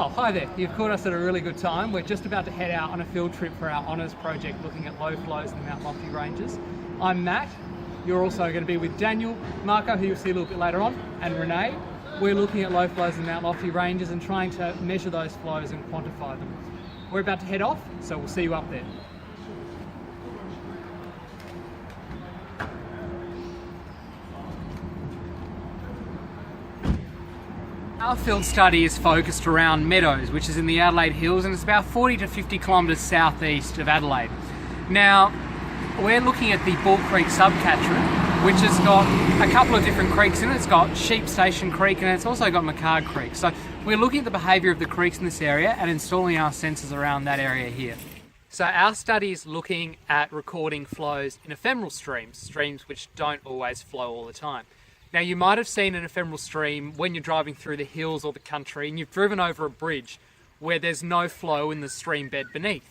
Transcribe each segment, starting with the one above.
Oh, hi there. You've caught us at a really good time. We're just about to head out on a field trip for our honours project looking at low flows in the Mount Lofty ranges. I'm Matt. You're also going to be with Daniel, Marco, who you'll see a little bit later on, and Renee. We're looking at low flows in the Mount Lofty ranges and trying to measure those flows and quantify them. We're about to head off, so we'll see you up there. Our field study is focused around Meadows, which is in the Adelaide Hills, and it's about 40 to 50 kilometres southeast of Adelaide. Now, we're looking at the Bull Creek sub-catchment, which has got a couple of different creeks in it. It's got Sheep Station Creek and it's also got McCard Creek. So we're looking at the behaviour of the creeks in this area and installing our sensors around that area here. So our study is looking at recording flows in ephemeral streams, streams which don't always flow all the time. Now, you might have seen an ephemeral stream when you're driving through the hills or the country and you've driven over a bridge where there's no flow in the stream bed beneath.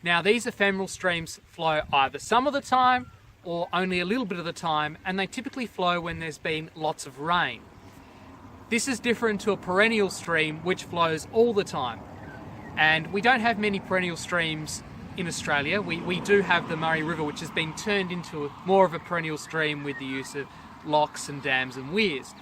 Now, these ephemeral streams flow either some of the time or only a little bit of the time, and they typically flow when there's been lots of rain. This is different to a perennial stream which flows all the time. And we don't have many perennial streams in Australia. We do have the Murray River, which has been turned into more of a perennial stream with the use of locks and dams and weirs.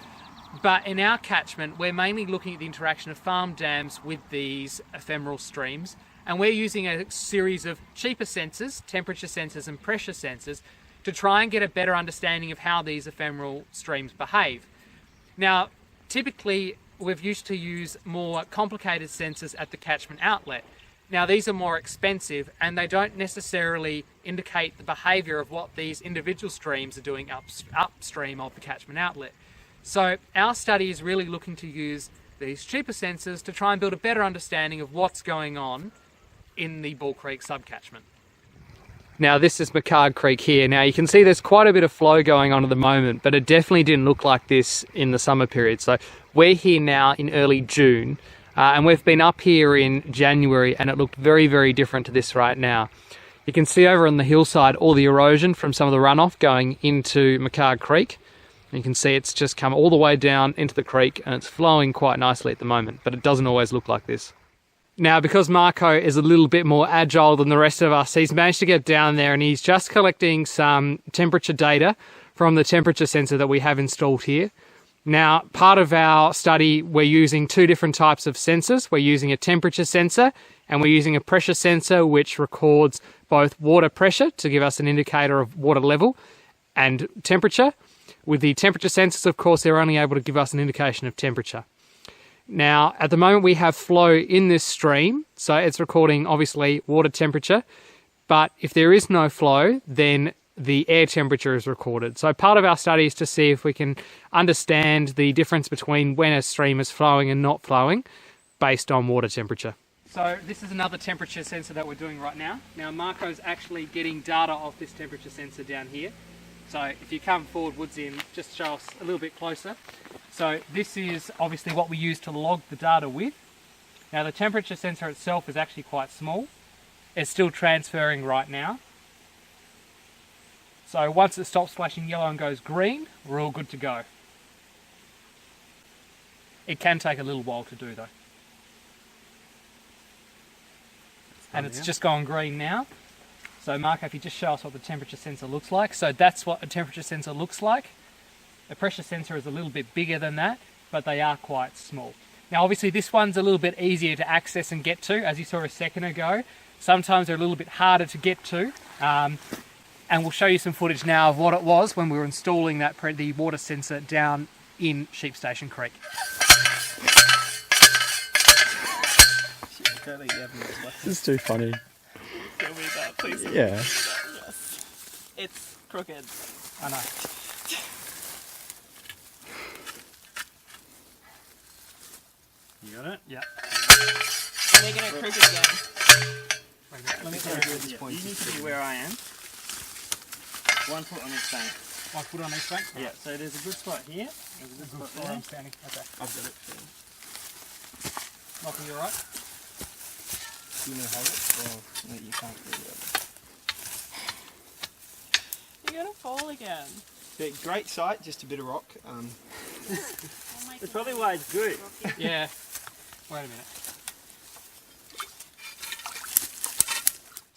But in our catchment, we're mainly looking at the interaction of farm dams with these ephemeral streams, and we're using a series of cheaper sensors, temperature sensors and pressure sensors, to try and get a better understanding of how these ephemeral streams behave. Now, typically we've used to use more complicated sensors at the catchment outlet. Now, these are more expensive and they don't necessarily indicate the behaviour of what these individual streams are doing upstream of the catchment outlet. So our study is really looking to use these cheaper sensors to try and build a better understanding of what's going on in the Bull Creek sub-catchment. Now, this is McCard Creek here. Now, you can see there's quite a bit of flow going on at the moment, but it definitely didn't look like this in the summer period. So we're here now in early June. And we've been up here in January and it looked very, very different to this right now. You can see over on the hillside all the erosion from some of the runoff going into McCard Creek. And you can see it's just come all the way down into the creek and it's flowing quite nicely at the moment, but it doesn't always look like this. Now, because Marco is a little bit more agile than the rest of us, he's managed to get down there and he's just collecting some temperature data from the temperature sensor that we have installed here. Now, part of our study, we're using two different types of sensors. We're using a temperature sensor and we're using a pressure sensor which records both water pressure to give us an indicator of water level and temperature. With the temperature sensors, of course, they're only able to give us an indication of temperature. Now, at the moment we have flow in this stream, so it's recording obviously water temperature, but if there is no flow, then the air temperature is recorded. So part of our study is to see if we can understand the difference between when a stream is flowing and not flowing based on water temperature. So this is another temperature sensor that we're doing right now. Now, Marco's actually getting data off this temperature sensor down here. So if you come forward, Woodsy, and just show us a little bit closer. So this is obviously what we use to log the data with. Now, the temperature sensor itself is actually quite small. It's still transferring right now. So once it stops flashing yellow and goes green, we're all good to go. It can take a little while to do though. And it's just gone green now. So Marco, if you just show us what the temperature sensor looks like. So that's what a temperature sensor looks like. The pressure sensor is a little bit bigger than that, but they are quite small. Now obviously this one's a little bit easier to access and get to, as you saw a second ago. Sometimes they're a little bit harder to get to. And we'll show you some footage now of what it was when we were installing the water sensor down in Sheep Station Creek. This is too funny. Show me that, please. Yeah. Yes. It's crooked. I know. You got it? Yeah. We're making it crooked again. Let me You need to be where I am. 1 foot on each bank. 1 foot on each bank? Yeah, so there's a good spot here. There's a good spot there. I'm standing. Okay. I've got it. Michael, you alright? Do you know how it? Well, no, you can't really. You're gonna fall again. Yeah, great site, just a bit of rock. That's probably why it's good. Yeah. Wait a minute.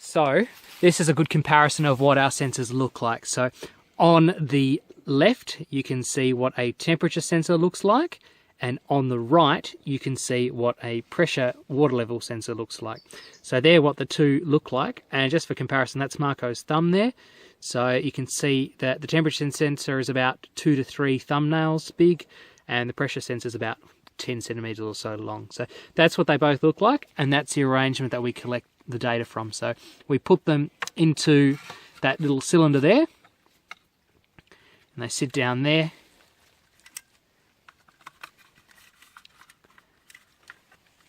So this is a good comparison of what our sensors look like. So on the left, you can see what a temperature sensor looks like. And on the right, you can see what a pressure water level sensor looks like. So they're what the two look like. And just for comparison, that's Marco's thumb there. So you can see that the temperature sensor is about 2 to 3 thumbnails big, and the pressure sensor is about 10 centimeters or so long. So that's what they both look like, and that's the arrangement that we collect the data from. So we put them into that little cylinder there, and they sit down there.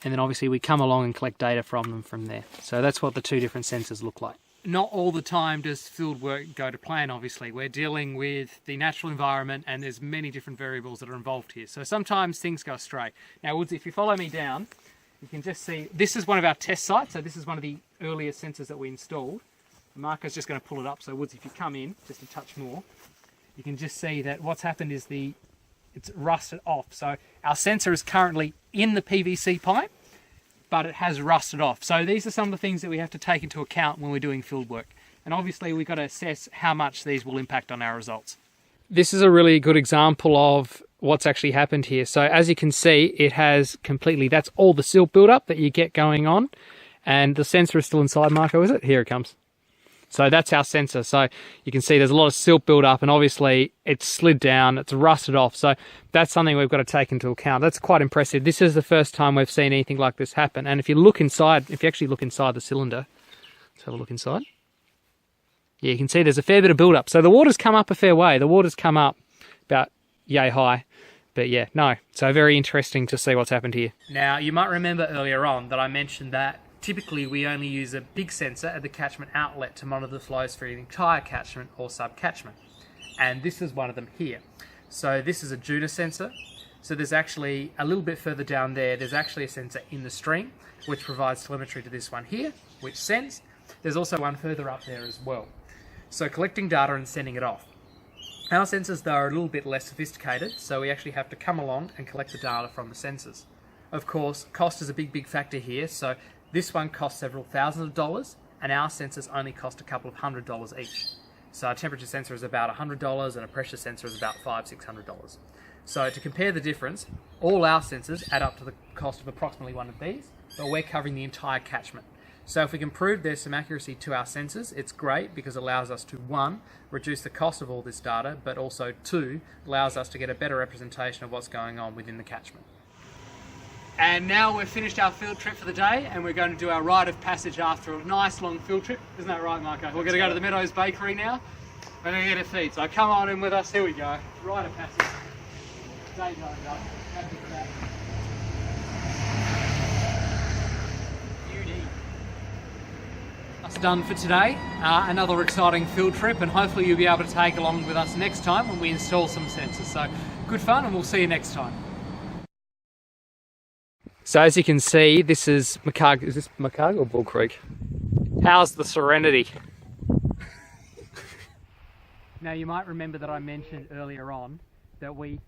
And then obviously we come along and collect data from them from there. So that's what the two different sensors look like. Not all the time does field work go to plan, obviously. We're dealing with the natural environment and there's many different variables that are involved here. So sometimes things go astray. Now, Woods, if you follow me down, you can just see, this is one of our test sites. So this is one of the earlier sensors that we installed. Marco's just going to pull it up. So Woods, if you come in just a touch more, you can just see that what's happened is it's rusted off. So our sensor is currently in the PVC pipe, but it has rusted off. So these are some of the things that we have to take into account when we're doing field work. And obviously we've got to assess how much these will impact on our results. This is a really good example of what's actually happened here. So as you can see, it has completely, that's all the silt buildup that you get going on. And the sensor is still inside, Marco, is it? Here it comes. So that's our sensor. So you can see there's a lot of silt build up, and obviously it's slid down, it's rusted off. So that's something we've got to take into account. That's quite impressive. This is the first time we've seen anything like this happen. And if you look inside, if you actually look inside the cylinder, let's have a look inside. Yeah, you can see there's a fair bit of build up. So the water's come up a fair way. The water's come up about yay high. But yeah, no. So very interesting to see what's happened here. Now, you might remember earlier on that I mentioned that typically we only use a big sensor at the catchment outlet to monitor the flows for the entire catchment or sub-catchment. And this is one of them here. So this is a Judah sensor. So there's actually a little bit further down there, there's actually a sensor in the stream, which provides telemetry to this one here, which sends. There's also one further up there as well. So collecting data and sending it off. Our sensors, though, are a little bit less sophisticated, so we actually have to come along and collect the data from the sensors. Of course, cost is a big factor here. So this one costs several thousands of dollars, and our sensors only cost a couple of $100 each. So a temperature sensor is about $100, and a pressure sensor is about $500–600. So to compare the difference, all our sensors add up to the cost of approximately one of these, but we're covering the entire catchment. So if we can prove there's some accuracy to our sensors, it's great because it allows us to, 1, reduce the cost of all this data, but also 2, allows us to get a better representation of what's going on within the catchment. And now we've finished our field trip for the day, and we're going to do our rite of passage after a nice long field trip. Isn't that right, Marco? We're going to go to the Meadows Bakery now. We're going to get a feed. So come on in with us. Here we go. Rite of passage. Day going, guys. Happy for that. Beauty. That's done for today. Another exciting field trip, and hopefully you'll be able to take along with us next time when we install some sensors. So good fun, and we'll see you next time. So as you can see, this is Macag. Is this Macag or Bull Creek? How's the Serenity? Now you might remember that I mentioned earlier on that we